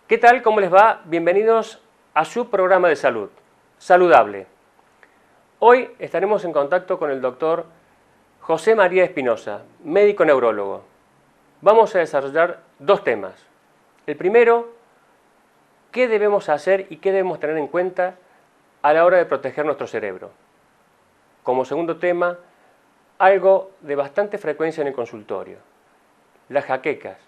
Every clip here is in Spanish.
¿Qué tal? ¿Cómo les va? Bienvenidos a su programa de salud, Saludable. Hoy estaremos en contacto con el doctor José María Espinosa, médico neurólogo. Vamos a desarrollar dos temas. El primero, ¿qué debemos hacer y qué debemos tener en cuenta a la hora de proteger nuestro cerebro? Como segundo tema, algo de bastante frecuencia en el consultorio. Las jaquecas,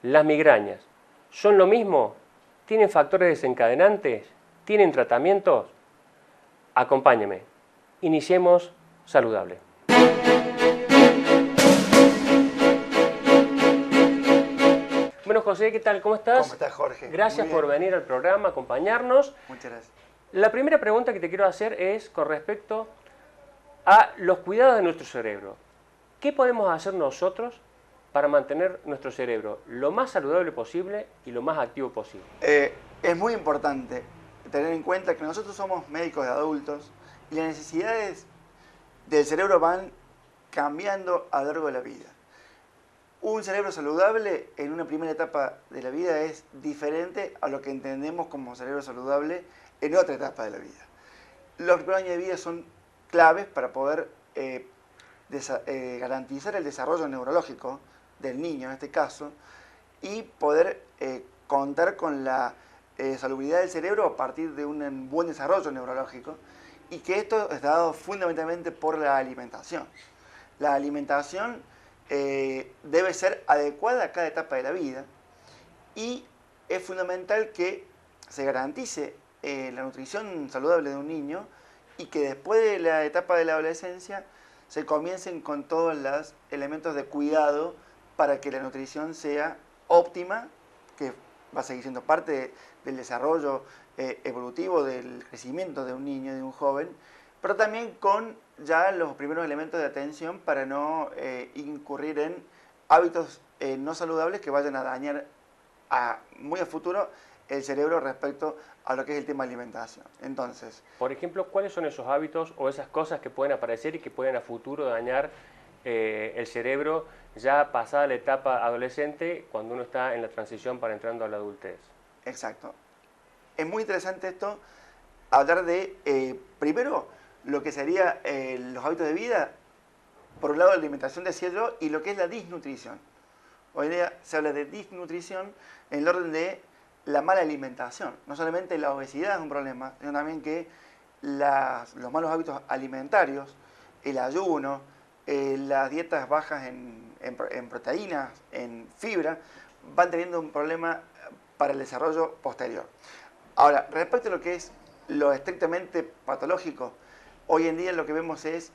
las migrañas, ¿son lo mismo? ¿Tienen factores desencadenantes? ¿Tienen tratamientos? Acompáñeme. Iniciemos Saludable. Bueno, José, ¿qué tal? ¿Cómo estás? ¿Cómo estás, Jorge? Gracias por venir al programa, acompañarnos. Muchas gracias. La primera pregunta que te quiero hacer es con respecto a los cuidados de nuestro cerebro. ¿Qué podemos hacer nosotros para mantener nuestro cerebro lo más saludable posible y lo más activo posible? Es muy importante tener en cuenta que nosotros somos médicos de adultos y las necesidades del cerebro van cambiando a lo largo de la vida. Un cerebro saludable en una primera etapa de la vida es diferente a lo que entendemos como cerebro saludable en otra etapa de la vida. Los primeros años de vida son claves para poder garantizar el desarrollo neurológico del niño en este caso y poder contar con la salubridad del cerebro a partir de un buen desarrollo neurológico, y que esto es dado fundamentalmente por la alimentación. La alimentación debe ser adecuada a cada etapa de la vida y es fundamental que se garantice la nutrición saludable de un niño y que después de la etapa de la adolescencia se comiencen con todos los elementos de cuidado para que la nutrición sea óptima, que va a seguir siendo parte del desarrollo evolutivo, del crecimiento de un niño, de un joven, pero también con ya los primeros elementos de atención para no incurrir en hábitos no saludables que vayan a dañar muy a futuro el cerebro respecto a lo que es el tema de alimentación. Entonces, por ejemplo, ¿cuáles son esos hábitos o esas cosas que pueden aparecer y que pueden a futuro dañar el cerebro ya pasada la etapa adolescente, cuando uno está en la transición para entrando a la adultez? Exacto. Es muy interesante esto, hablar de, primero, lo que sería los hábitos de vida, por un lado la alimentación, decía yo, y lo que es la disnutrición. Hoy en día se habla de disnutrición en el orden de la mala alimentación. No solamente la obesidad es un problema, sino también que los malos hábitos alimentarios, el ayuno, las dietas bajas en proteínas, en fibra, van teniendo un problema para el desarrollo posterior. Ahora, respecto a lo que es lo estrictamente patológico, hoy en día lo que vemos es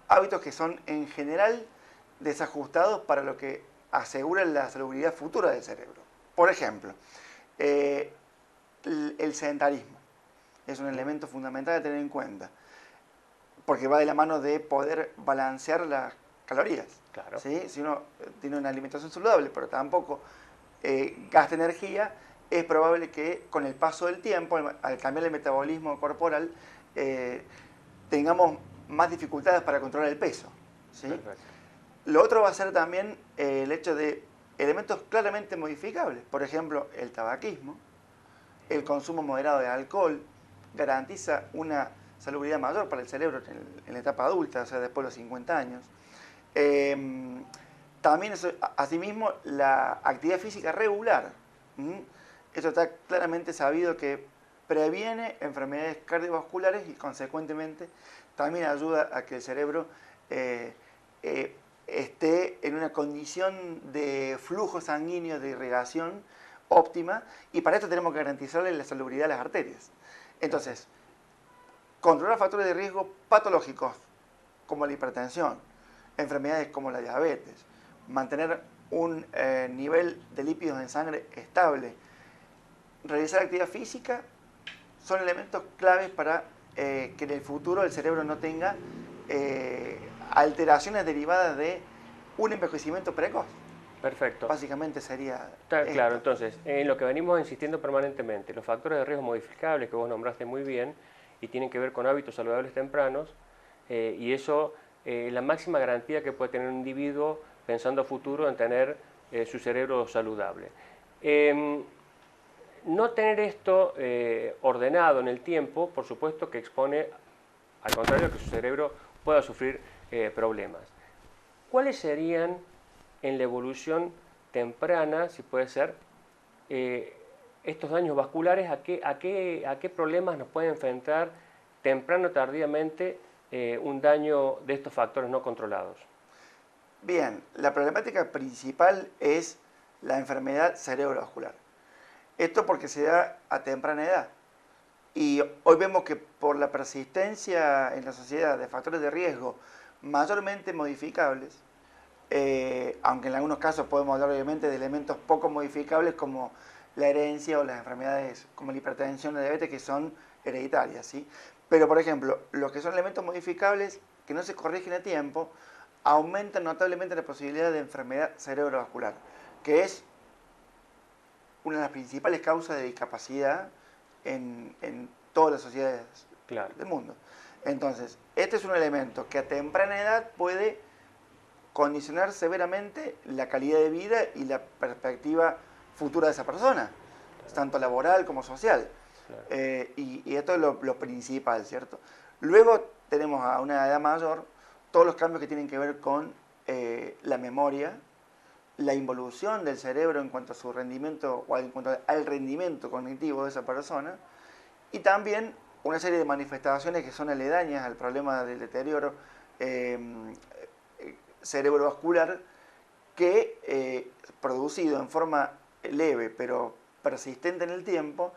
hábitos que son en general desajustados para lo que asegura la salubridad futura del cerebro. Por ejemplo, el sedentarismo es un elemento fundamental a tener en cuenta, porque va de la mano de poder balancear las calorías. Claro. ¿Sí? Si uno tiene una alimentación saludable, pero tampoco gasta energía, es probable que con el paso del tiempo, al cambiar el metabolismo corporal, tengamos más dificultades para controlar el peso. ¿Sí? Lo otro va a ser también el hecho de elementos claramente modificables. Por ejemplo, el tabaquismo, el consumo moderado de alcohol, garantiza una salubridad mayor para el cerebro en la etapa adulta, o sea, después de los 50 años. También, asimismo, la actividad física regular. Esto está claramente sabido que previene enfermedades cardiovasculares y, consecuentemente, también ayuda a que el cerebro esté en una condición de flujo sanguíneo, de irrigación óptima, y para esto tenemos que garantizarle la salubridad de las arterias. Entonces, controlar factores de riesgo patológicos como la hipertensión, enfermedades como la diabetes, mantener un nivel de lípidos en sangre estable, realizar actividad física, son elementos claves para que en el futuro el cerebro no tenga alteraciones derivadas de un envejecimiento precoz. Perfecto. Básicamente sería claro, entonces, en lo que venimos insistiendo permanentemente, los factores de riesgo modificables que vos nombraste muy bien y tienen que ver con hábitos saludables tempranos, y eso es la máxima garantía que puede tener un individuo pensando a futuro en tener su cerebro saludable. No tener esto ordenado en el tiempo, por supuesto que expone, al contrario, que su cerebro pueda sufrir problemas. ¿Cuáles serían en la evolución temprana, si puede ser, estos daños vasculares? ¿A qué problemas nos puede enfrentar temprano o tardíamente un daño de estos factores no controlados? Bien, la problemática principal es la enfermedad cerebrovascular. Esto porque se da a temprana edad. Y hoy vemos que por la persistencia en la sociedad de factores de riesgo mayormente modificables, aunque en algunos casos podemos hablar obviamente de elementos poco modificables como la herencia o las enfermedades como la hipertensión o la diabetes que son hereditarias, ¿sí? Pero por ejemplo, los que son elementos modificables que no se corrigen a tiempo, aumentan notablemente la posibilidad de enfermedad cerebrovascular, que es una de las principales causas de discapacidad en todas las sociedades Claro. del mundo. Entonces, este es un elemento que a temprana edad puede condicionar severamente la calidad de vida y la perspectiva futura de esa persona, tanto laboral como social. Claro. Y esto es lo principal, ¿cierto? Luego tenemos a una edad mayor todos los cambios que tienen que ver con la memoria, la involución del cerebro en cuanto a su rendimiento o en cuanto al rendimiento cognitivo de esa persona, y también una serie de manifestaciones que son aledañas al problema del deterioro cerebrovascular que, producido en forma leve pero persistente en el tiempo,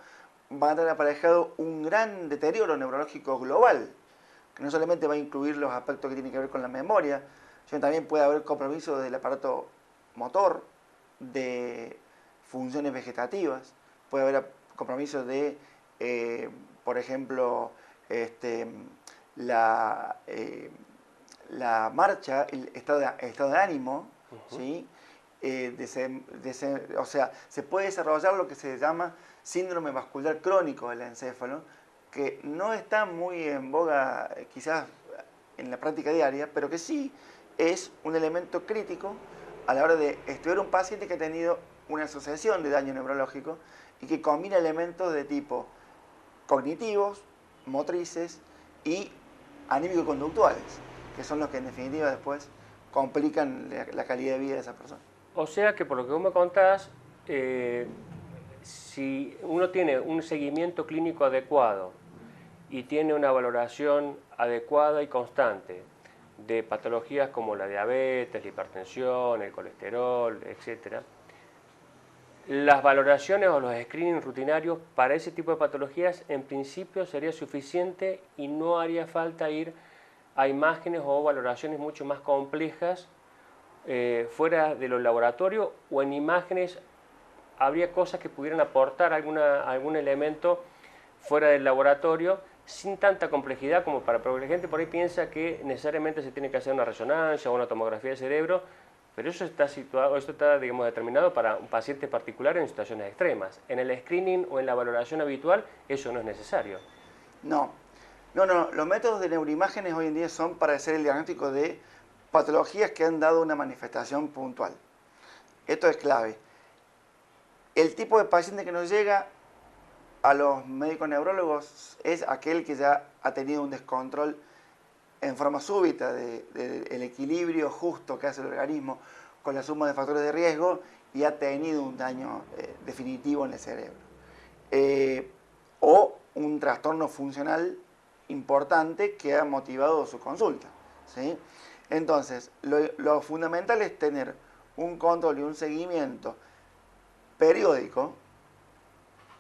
va a tener aparejado un gran deterioro neurológico global, que no solamente va a incluir los aspectos que tienen que ver con la memoria, sino también puede haber compromiso del aparato motor, de funciones vegetativas, puede haber compromiso de, por ejemplo, la, la marcha, el estado de ánimo, ¿sí? O sea, se puede desarrollar lo que se llama síndrome vascular crónico del encéfalo, que no está muy en boga quizás en la práctica diaria, pero que sí es un elemento crítico a la hora de estudiar un paciente que ha tenido una asociación de daño neurológico y que combina elementos de tipo cognitivos, motrices y anímico-conductuales, que son los que en definitiva después complican la calidad de vida de esa persona. O sea que por lo que vos me contás, si uno tiene un seguimiento clínico adecuado y tiene una valoración adecuada y constante de patologías como la diabetes, la hipertensión, el colesterol, etc., las valoraciones o los screenings rutinarios para ese tipo de patologías en principio sería suficiente y no haría falta ir a imágenes o valoraciones mucho más complejas fuera de los laboratorios, o en imágenes habría cosas que pudieran aportar algún elemento fuera del laboratorio sin tanta complejidad como porque la gente por ahí piensa que necesariamente se tiene que hacer una resonancia o una tomografía de cerebro, pero eso está situado, esto está, digamos, determinado para un paciente particular en situaciones extremas. En el screening o en la valoración habitual eso no es necesario. No, los métodos de neuroimágenes hoy en día son para hacer el diagnóstico de patologías que han dado una manifestación puntual. Esto es clave. El tipo de paciente que nos llega a los médicos neurólogos es aquel que ya ha tenido un descontrol en forma súbita del equilibrio justo que hace el organismo con la suma de factores de riesgo y ha tenido un daño definitivo en el cerebro. O un trastorno funcional importante que ha motivado su consulta, ¿sí? Entonces, lo fundamental es tener un control y un seguimiento periódico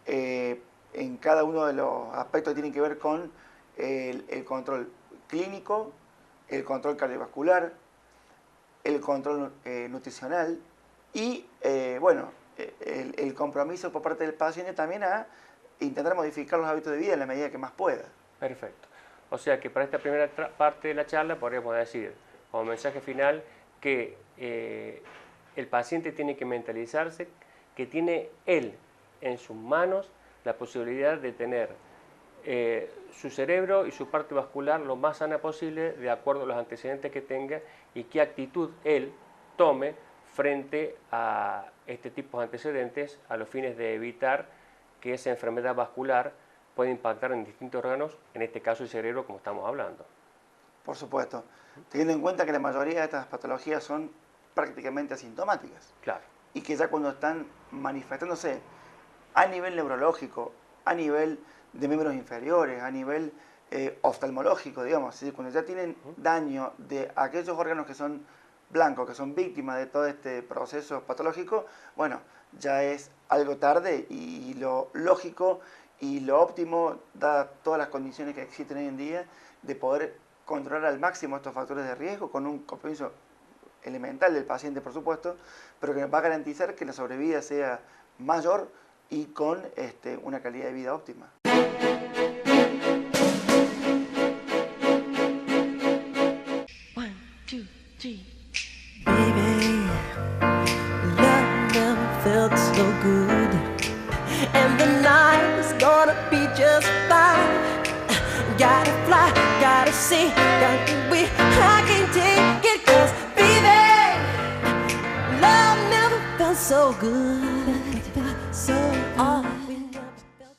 en cada uno de los aspectos que tienen que ver con el control clínico, el control cardiovascular, el control nutricional y, bueno, el compromiso por parte del paciente también a intentar modificar los hábitos de vida en la medida que más pueda. Perfecto. O sea que para esta primera parte de la charla podríamos decir, como mensaje final, que el paciente tiene que mentalizarse que tiene él en sus manos la posibilidad de tener su cerebro y su parte vascular lo más sana posible de acuerdo a los antecedentes que tenga y qué actitud él tome frente a este tipo de antecedentes a los fines de evitar que esa enfermedad vascular puede impactar en distintos órganos, en este caso el cerebro, como estamos hablando. Por supuesto, teniendo en cuenta que la mayoría de estas patologías son prácticamente asintomáticas. Claro. Y que ya cuando están manifestándose a nivel neurológico, a nivel de miembros inferiores, a nivel oftalmológico, digamos, es decir, cuando ya tienen daño de aquellos órganos que son blancos, que son víctimas de todo este proceso patológico, bueno, ya es algo tarde y lo lógico y lo óptimo, dadas todas las condiciones que existen hoy en día, de poder controlar al máximo estos factores de riesgo con un compromiso elemental del paciente, por supuesto, pero que va a garantizar que la sobrevida sea mayor y con una calidad de vida óptima. One, two, three. Baby, love never felt so good, and the night is gonna be just fine. Gotta fly, gotta see, gotta be, I can't take it, 'cause baby, love never felt so good, so all we never felt.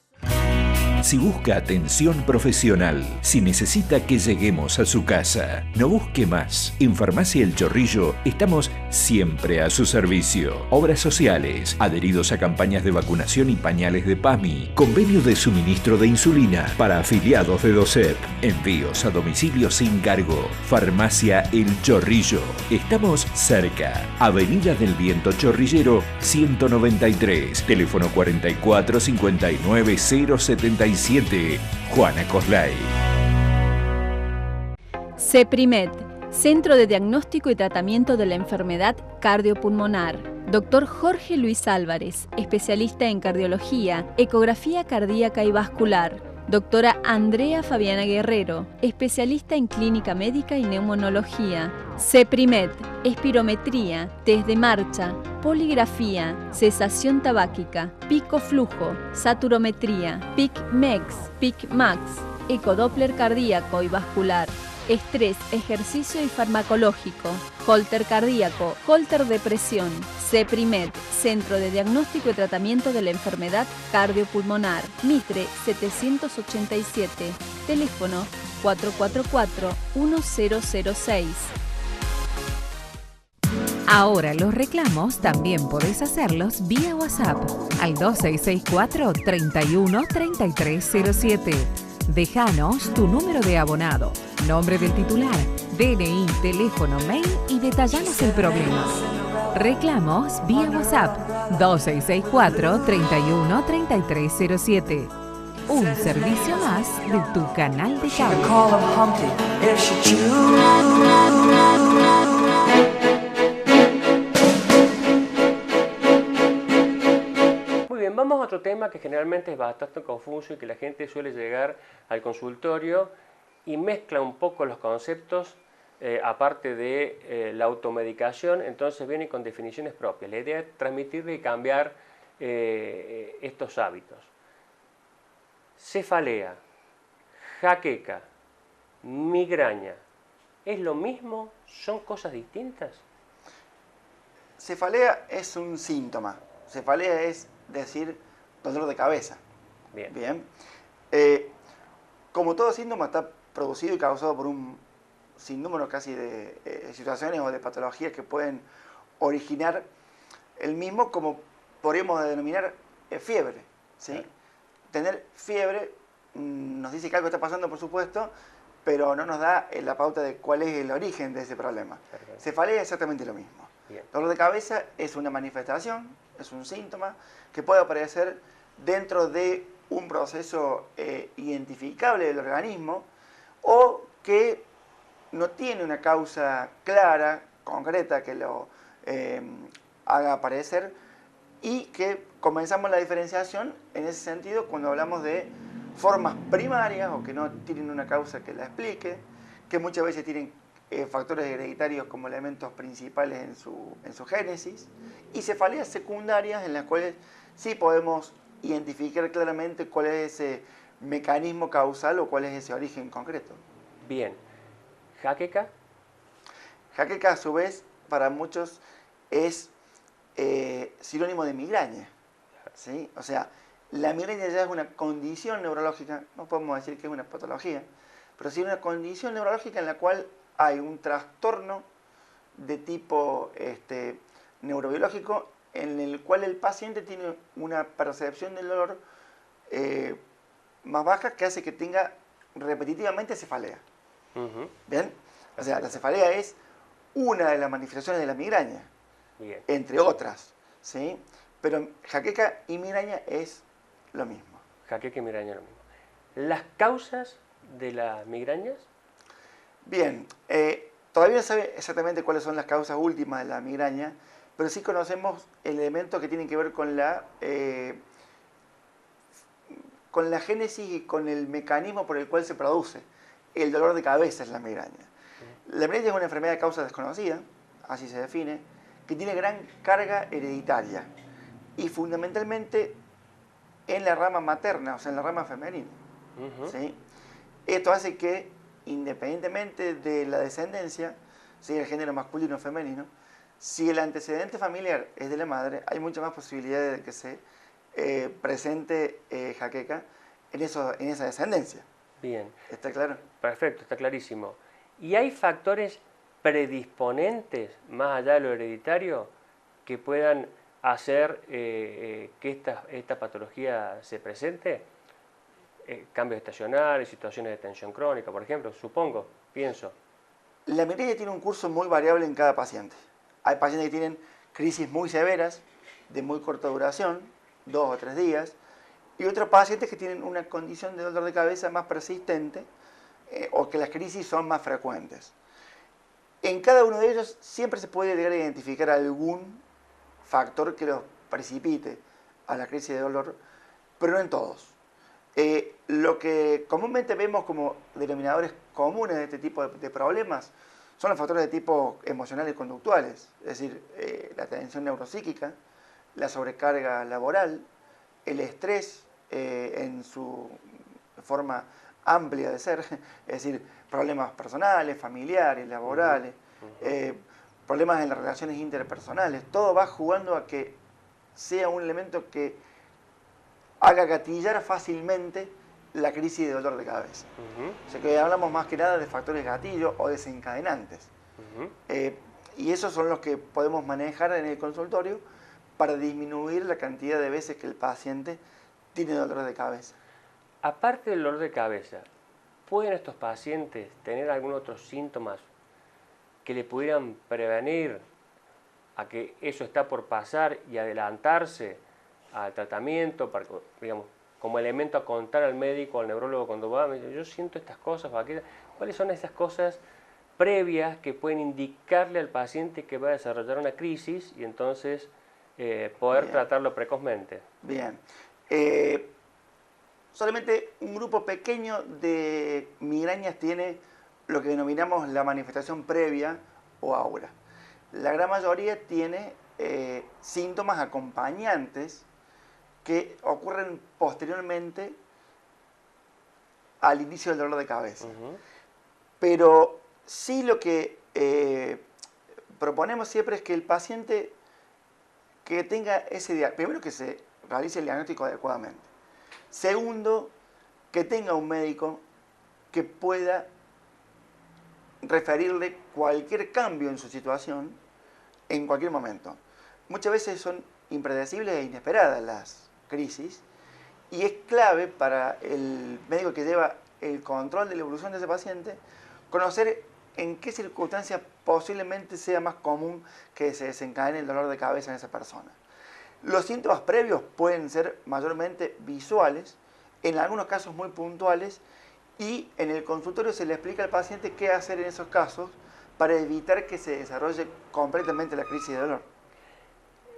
Si busca atención profesional, si necesita que lleguemos a su casa, no busque más. En Farmacia El Chorrillo estamos siempre a su servicio. Obras sociales, adheridos a campañas de vacunación y pañales de PAMI, convenio de suministro de insulina para afiliados de DOCEP, envíos a domicilio sin cargo. Farmacia El Chorrillo. Estamos cerca. Avenida del Viento Chorrillero 193, teléfono 44 59 077. Juana Coslay. CEPRIMED, Centro de Diagnóstico y Tratamiento de la Enfermedad Cardiopulmonar. Dr. Jorge Luis Álvarez, especialista en cardiología, ecografía cardíaca y vascular. Doctora Andrea Fabiana Guerrero, especialista en clínica médica y neumonología. CEPRIMED, espirometría, test de marcha, poligrafía, cesación tabáquica, pico flujo, saturometría, PIC-MEX, PIC-MAX, ecodoppler cardíaco y vascular. Estrés, ejercicio y farmacológico, holter cardíaco, holter de presión. CEPRIMED, Centro de Diagnóstico y Tratamiento de la Enfermedad Cardiopulmonar. Mitre 787, teléfono 444-1006. Ahora los reclamos también podés hacerlos vía WhatsApp al 2664 31 3307. Déjanos tu número de abonado, nombre del titular, DNI, teléfono, mail y detallanos el problema. Reclamos vía WhatsApp 2664 31 3307. Un servicio más de tu canal de cable. Muy bien, vamos a otro tema que generalmente es bastante confuso y que la gente suele llegar al consultorio y mezcla un poco los conceptos, aparte de la automedicación, entonces viene con definiciones propias. La idea es transmitirle y cambiar estos hábitos. Cefalea, jaqueca, migraña, ¿es lo mismo? ¿Son cosas distintas? Cefalea es un síntoma. Cefalea es decir dolor de cabeza. Bien. Como todo síntoma está producido y causado por un sinnúmero casi de situaciones o de patologías que pueden originar el mismo, como podríamos denominar fiebre, ¿sí? Claro. Tener fiebre nos dice que algo está pasando, por supuesto, pero no nos da la pauta de cuál es el origen de ese problema. Perfecto. Cefalea es exactamente lo mismo. Bien. Dolor de cabeza es una manifestación, es un síntoma que puede aparecer dentro de un proceso identificable del organismo o que no tiene una causa clara, concreta, que lo haga aparecer, y que comenzamos la diferenciación en ese sentido cuando hablamos de formas primarias o que no tienen una causa que la explique, que muchas veces tienen factores hereditarios como elementos principales en su génesis, y cefaleas secundarias en las cuales sí podemos identificar claramente cuál es ese mecanismo causal o cuál es ese origen concreto. Bien. ¿Jaqueca? Jaqueca, a su vez, para muchos es sinónimo de migraña, ¿sí? O sea, La migraña ya es una condición neurológica, no podemos decir que es una patología, pero sí una condición neurológica en la cual hay un trastorno de tipo neurobiológico en el cual el paciente tiene una percepción del dolor más baja que hace que tenga repetitivamente cefalea. ¿Bien? O sea, la cefalea es una de las manifestaciones de la migraña, Bien. entre otras, ¿sí? Pero jaqueca y migraña es lo mismo. Jaqueca y migraña lo mismo. ¿Las causas de las migrañas? Bien, todavía no sabe exactamente cuáles son las causas últimas de la migraña, pero sí conocemos elementos que tienen que ver con la génesis y con el mecanismo por el cual se produce. El dolor de cabeza es la migraña. La migraña es una enfermedad de causa desconocida, así se define, que tiene gran carga hereditaria y fundamentalmente en la rama materna, o sea, en la rama femenina. ¿Sí? Esto hace que, independientemente de la descendencia, sea el género masculino o femenino, si el antecedente familiar es de la madre, hay muchas más posibilidades de que se presente jaqueca en esa descendencia. Bien. ¿Está claro? Perfecto, está clarísimo. ¿Y hay factores predisponentes, más allá de lo hereditario, que puedan hacer que esta patología se presente? Cambios estacionales, situaciones de tensión crónica, por ejemplo, supongo, pienso. La migraña tiene un curso muy variable en cada paciente. Hay pacientes que tienen crisis muy severas, de muy corta duración, 2 o 3 días, y otros pacientes que tienen una condición de dolor de cabeza más persistente o que las crisis son más frecuentes. En cada uno de ellos siempre se puede llegar a identificar algún factor que los precipite a la crisis de dolor, pero no en todos. Lo que comúnmente vemos como denominadores comunes de este tipo de problemas son los factores de tipo emocional y conductuales, es decir, la tensión neuropsíquica, la sobrecarga laboral, el estrés en su forma amplia de ser, es decir, problemas personales, familiares, laborales, problemas en las relaciones interpersonales, todo va jugando a que sea un elemento que haga gatillar fácilmente la crisis de dolor de cabeza. O sea que hablamos más que nada de factores gatillo o desencadenantes. Y esos son los que podemos manejar en el consultorio para disminuir la cantidad de veces que el paciente tiene dolor de cabeza. Aparte del dolor de cabeza, ¿pueden estos pacientes tener algún otros síntomas que le pudieran prevenir a que eso está por pasar y adelantarse al tratamiento, para, digamos, como elemento a contar al médico, al neurólogo cuando va, me dice, yo siento estas cosas, ¿cuáles son esas cosas previas que pueden indicarle al paciente que va a desarrollar una crisis y entonces poder tratarlo precozmente? Bien. Solamente un grupo pequeño de migrañas tiene lo que denominamos la manifestación previa o aura. La gran mayoría tiene síntomas acompañantes que ocurren posteriormente al inicio del dolor de cabeza. Pero sí lo que proponemos siempre es que el paciente que tenga ese diagnóstico, primero que se realice el diagnóstico adecuadamente. Segundo, que tenga un médico que pueda referirle cualquier cambio en su situación en cualquier momento. Muchas veces son impredecibles e inesperadas las crisis y es clave para el médico que lleva el control de la evolución de ese paciente conocer en qué circunstancias posiblemente sea más común que se desencadene el dolor de cabeza en esa persona. Los síntomas previos pueden ser mayormente visuales, en algunos casos muy puntuales, y en el consultorio se le explica al paciente qué hacer en esos casos para evitar que se desarrolle completamente la crisis de dolor.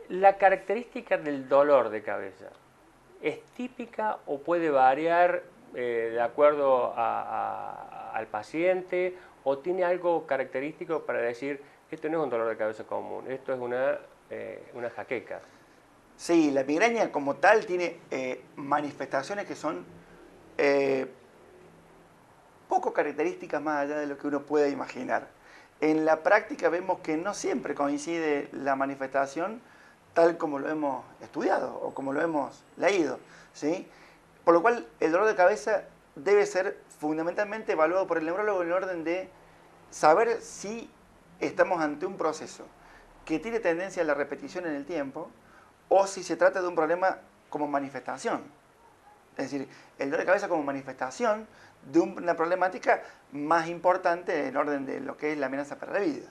¿La característica del dolor de cabeza es típica o puede variar de acuerdo al paciente o tiene algo característico para decir esto no es un dolor de cabeza común, esto es una jaqueca? Sí, la migraña como tal tiene manifestaciones que son poco características más allá de lo que uno puede imaginar. En la práctica vemos que no siempre coincide la manifestación tal como lo hemos estudiado o como lo hemos leído, ¿sí? Por lo cual el dolor de cabeza debe ser fundamentalmente evaluado por el neurólogo en el orden de saber si estamos ante un proceso que tiene tendencia a la repetición en el tiempo o si se trata de un problema como manifestación. Es decir, el dolor de cabeza como manifestación de una problemática más importante en orden de lo que es la amenaza para la vida.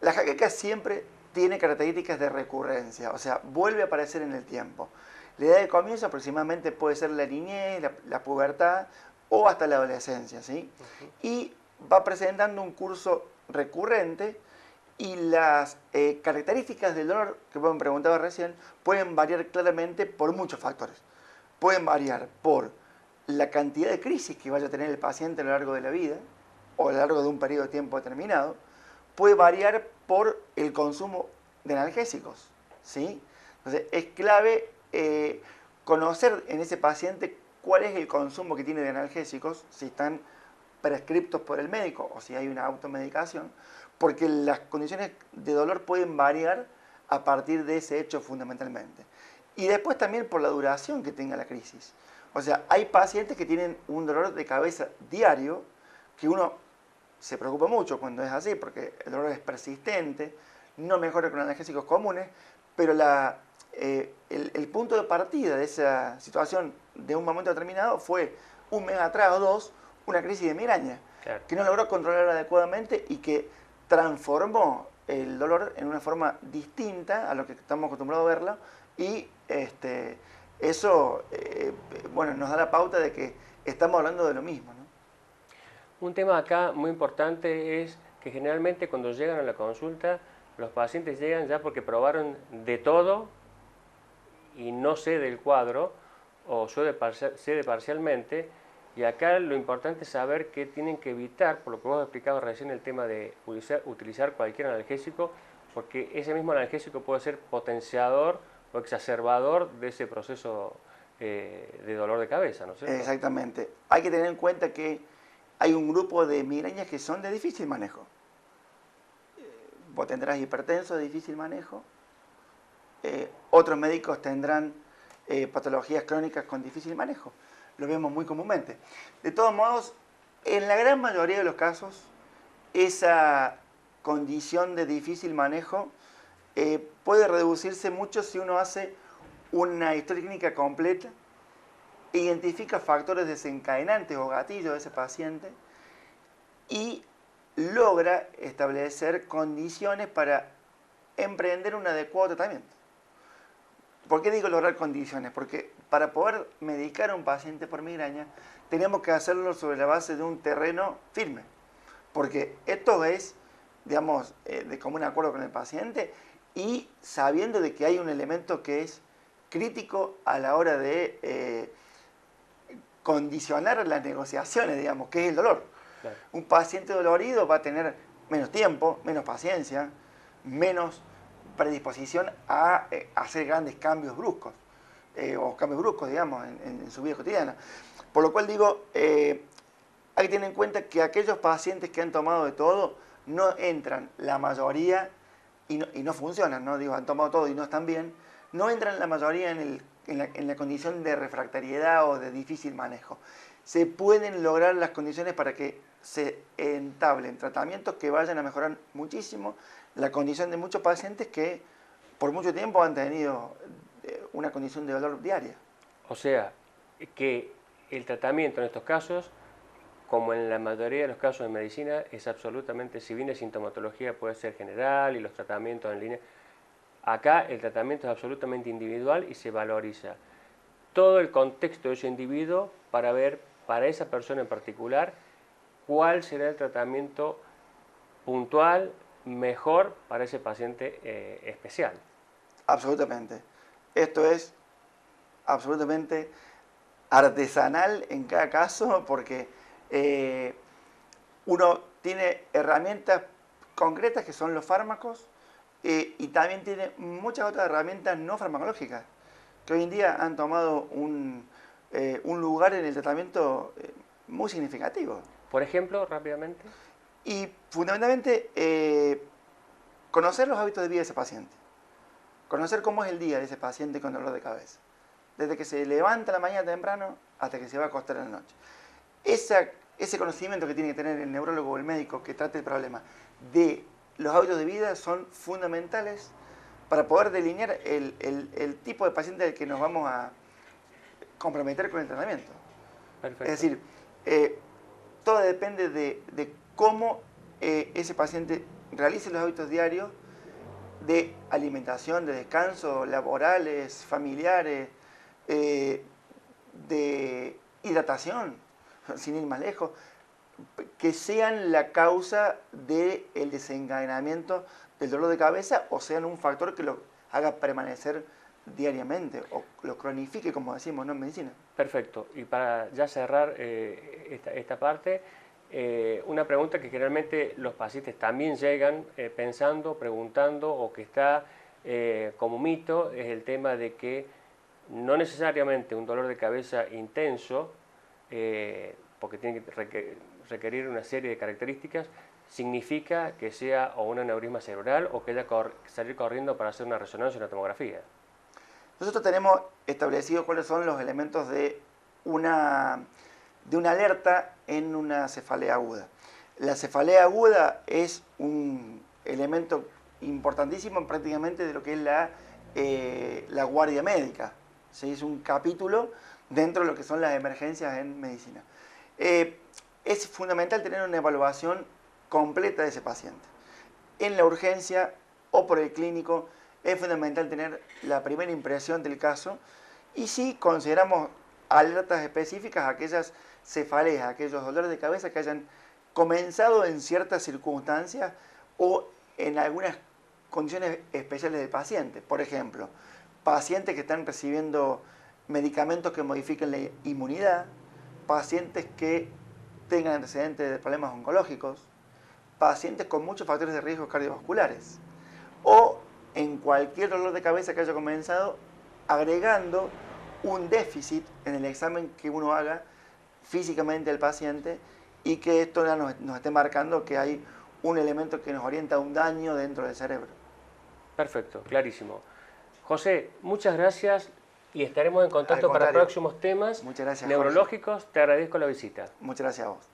La jaqueca siempre tiene características de recurrencia, o sea, vuelve a aparecer en el tiempo. La edad de comienzo aproximadamente puede ser la niñez, la pubertad o hasta la adolescencia, ¿sí? Y va presentando un curso recurrente y las características del dolor, que me preguntaba recién, pueden variar claramente por muchos factores. Pueden variar por la cantidad de crisis que vaya a tener el paciente a lo largo de la vida o a lo largo de un periodo de tiempo determinado. Puede variar por el consumo de analgésicos, ¿sí? Entonces, es clave conocer en ese paciente cuál es el consumo que tiene de analgésicos, si están prescriptos por el médico o si hay una automedicación, porque las condiciones de dolor pueden variar a partir de ese hecho fundamentalmente. Y después también por la duración que tenga la crisis. O sea, hay pacientes que tienen un dolor de cabeza diario, que uno se preocupa mucho cuando es así, porque el dolor es persistente, no mejora con analgésicos comunes, pero el punto de partida de esa situación de un momento determinado fue un mes atrás o dos, una crisis de migraña, claro, que no logró controlar adecuadamente y que transformó el dolor en una forma distinta a lo que estamos acostumbrados a verlo y eso bueno, nos da la pauta de que estamos hablando de lo mismo, ¿no? Un tema acá muy importante es que generalmente cuando llegan a la consulta los pacientes llegan ya porque probaron de todo y no cede el cuadro o cede parcialmente, y acá lo importante es saber que tienen que evitar, por lo que vos has explicado recién, el tema de utilizar cualquier analgésico, porque ese mismo analgésico puede ser potenciador o exacerbador de ese proceso de dolor de cabeza, ¿no es cierto? Exactamente. Hay que tener en cuenta que hay un grupo de migrañas que son de difícil manejo. Vos tendrás hipertenso de difícil manejo, otros médicos tendrán patologías crónicas con difícil manejo. Lo vemos muy comúnmente. De todos modos, en la gran mayoría de los casos, esa condición de difícil manejo puede reducirse mucho si uno hace una historia clínica completa, identifica factores desencadenantes o gatillos de ese paciente y logra establecer condiciones para emprender un adecuado tratamiento. ¿Por qué digo lograr condiciones? Porque para poder medicar a un paciente por migraña tenemos que hacerlo sobre la base de un terreno firme. Porque esto es, digamos, de común acuerdo con el paciente y sabiendo de que hay un elemento que es crítico a la hora de condicionar las negociaciones, digamos, que es el dolor. Claro. Un paciente dolorido va a tener menos tiempo, menos paciencia, menos predisposición a hacer grandes cambios bruscos, digamos, en su vida cotidiana. Por lo cual digo, hay que tener en cuenta que aquellos pacientes que han tomado de todo no entran la mayoría y no funcionan, ¿no? Digo, han tomado todo y no están bien, no entran la mayoría en la condición de refractariedad o de difícil manejo. Se pueden lograr las condiciones para que se entablen tratamientos que vayan a mejorar muchísimo la condición de muchos pacientes que por mucho tiempo han tenido una condición de dolor diaria. O sea, que el tratamiento en estos casos, como en la mayoría de los casos de medicina, es absolutamente, si bien la sintomatología puede ser general y los tratamientos en línea, acá el tratamiento es absolutamente individual y se valoriza todo el contexto de ese individuo para ver, para esa persona en particular, cuál será el tratamiento puntual, mejor para ese paciente especial. Absolutamente. Esto es absolutamente artesanal en cada caso porque uno tiene herramientas concretas que son los fármacos y también tiene muchas otras herramientas no farmacológicas que hoy en día han tomado un lugar en el tratamiento muy significativo. Por ejemplo, rápidamente. Y fundamentalmente conocer los hábitos de vida de ese paciente. conocer cómo es el día de ese paciente con dolor de cabeza. Desde que se levanta la mañana temprano hasta que se va a acostar en la noche. Ese conocimiento que tiene que tener el neurólogo o el médico que trate el problema de los hábitos de vida son fundamentales para poder delinear el tipo de paciente del que nos vamos a comprometer con el tratamiento. Perfecto. Es decir, todo depende de cómo ese paciente realice los hábitos diarios de alimentación, de descanso, laborales, familiares, de hidratación, sin ir más lejos, que sean la causa del desencadenamiento del dolor de cabeza o sean un factor que lo haga permanecer diariamente o lo cronifique, como decimos, ¿no?, en medicina. Perfecto. Y para ya cerrar esta parte, una pregunta que generalmente los pacientes también llegan pensando, preguntando, o que está como mito, es el tema de que no necesariamente un dolor de cabeza intenso, porque tiene que requerir una serie de características, significa que sea o un aneurisma cerebral o que haya que salir corriendo para hacer una resonancia o una tomografía. Nosotros tenemos establecido cuáles son los elementos de una alerta en una cefalea aguda. La cefalea aguda es un elemento importantísimo prácticamente de lo que es la guardia médica. ¿Sí? Es un capítulo dentro de lo que son las emergencias en medicina. Es fundamental tener una evaluación completa de ese paciente. En la urgencia o por el clínico es fundamental tener la primera impresión del caso y si consideramos alertas específicas, aquellas cefaleas, aquellos dolores de cabeza que hayan comenzado en ciertas circunstancias o en algunas condiciones especiales del paciente. Por ejemplo, pacientes que están recibiendo medicamentos que modifiquen la inmunidad, pacientes que tengan antecedentes de problemas oncológicos, pacientes con muchos factores de riesgo cardiovasculares o en cualquier dolor de cabeza que haya comenzado agregando un déficit en el examen que uno haga físicamente al paciente y que esto nos esté marcando que hay un elemento que nos orienta a un daño dentro del cerebro. Perfecto, clarísimo. José, muchas gracias y estaremos en contacto para próximos temas neurológicos. Jorge. Te agradezco la visita. Muchas gracias a vos.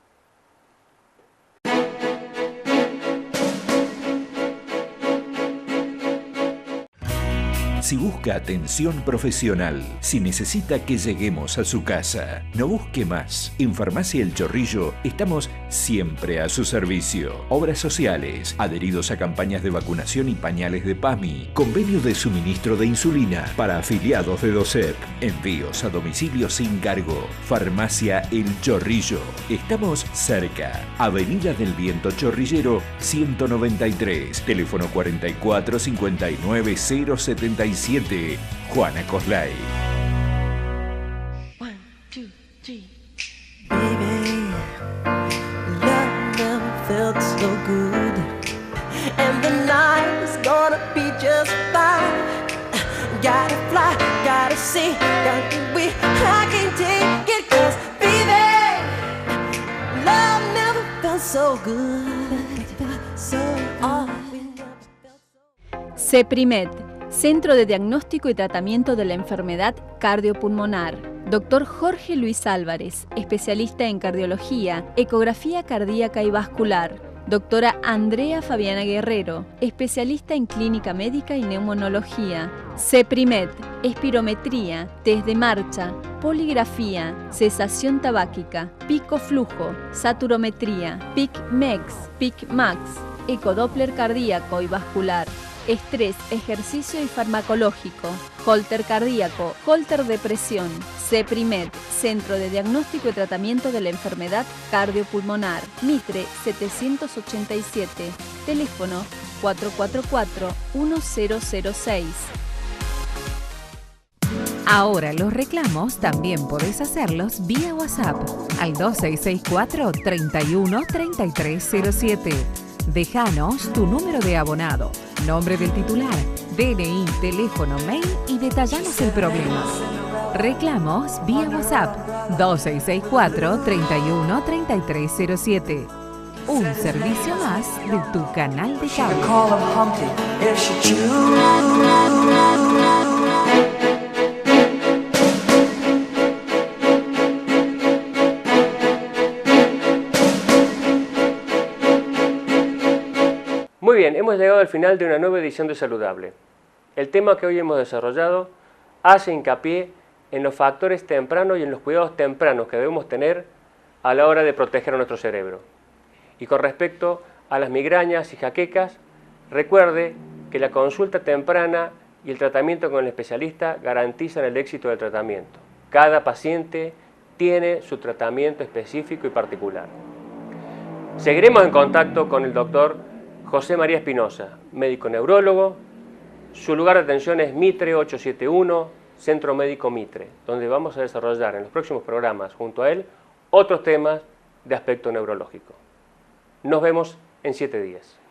Si busca atención profesional, si necesita que lleguemos a su casa, no busque más. En Farmacia El Chorrillo estamos siempre a su servicio. Obras sociales, adheridos a campañas de vacunación y pañales de PAMI, convenio de suministro de insulina para afiliados de DOCEP, envíos a domicilio sin cargo. Farmacia El Chorrillo. Estamos cerca. Avenida del Viento Chorrillero 193, teléfono 44 59 077. Juana Coslay. 1, 2, 3. Baby, love never felt so good, and the night is gonna be just fine. Gotta fly, gotta see, gotta be. I can't take it 'cause baby, love never felt so good, so CEPRIMED, Centro de Diagnóstico y Tratamiento de la Enfermedad Cardiopulmonar. Dr. Jorge Luis Álvarez, especialista en cardiología, ecografía cardíaca y vascular. Doctora Andrea Fabiana Guerrero, especialista en clínica médica y neumonología. CEPRIMED, espirometría, test de marcha, poligrafía, cesación tabáquica, pico flujo, saturometría, PIC-MEX, PIC-MAX, ecodoppler cardíaco y vascular. Estrés, ejercicio y farmacológico, holter cardíaco, holter de presión. CEPRIMED, Centro de Diagnóstico y Tratamiento de la Enfermedad Cardiopulmonar. Mitre 787, teléfono 444-1006. Ahora los reclamos también podés hacerlos vía WhatsApp al 2664 31 3307. Déjanos tu número de abonado, nombre del titular, DNI, teléfono, mail y detallanos el problema. Reclamos vía WhatsApp 2664 31 3307. Un servicio más de tu canal de cable. hemos llegado al final de una nueva edición de Saludable. El tema que hoy hemos desarrollado hace hincapié en los factores tempranos y en los cuidados tempranos que debemos tener a la hora de proteger a nuestro cerebro. Y con respecto a las migrañas y jaquecas, recuerde que la consulta temprana y el tratamiento con el especialista garantizan el éxito del tratamiento. Cada paciente tiene su tratamiento específico y particular. Seguiremos en contacto con el doctor José María Espinosa, médico neurólogo. Su lugar de atención es Mitre 871, Centro Médico Mitre, donde vamos a desarrollar en los próximos programas junto a él otros temas de aspecto neurológico. Nos vemos en 7 días.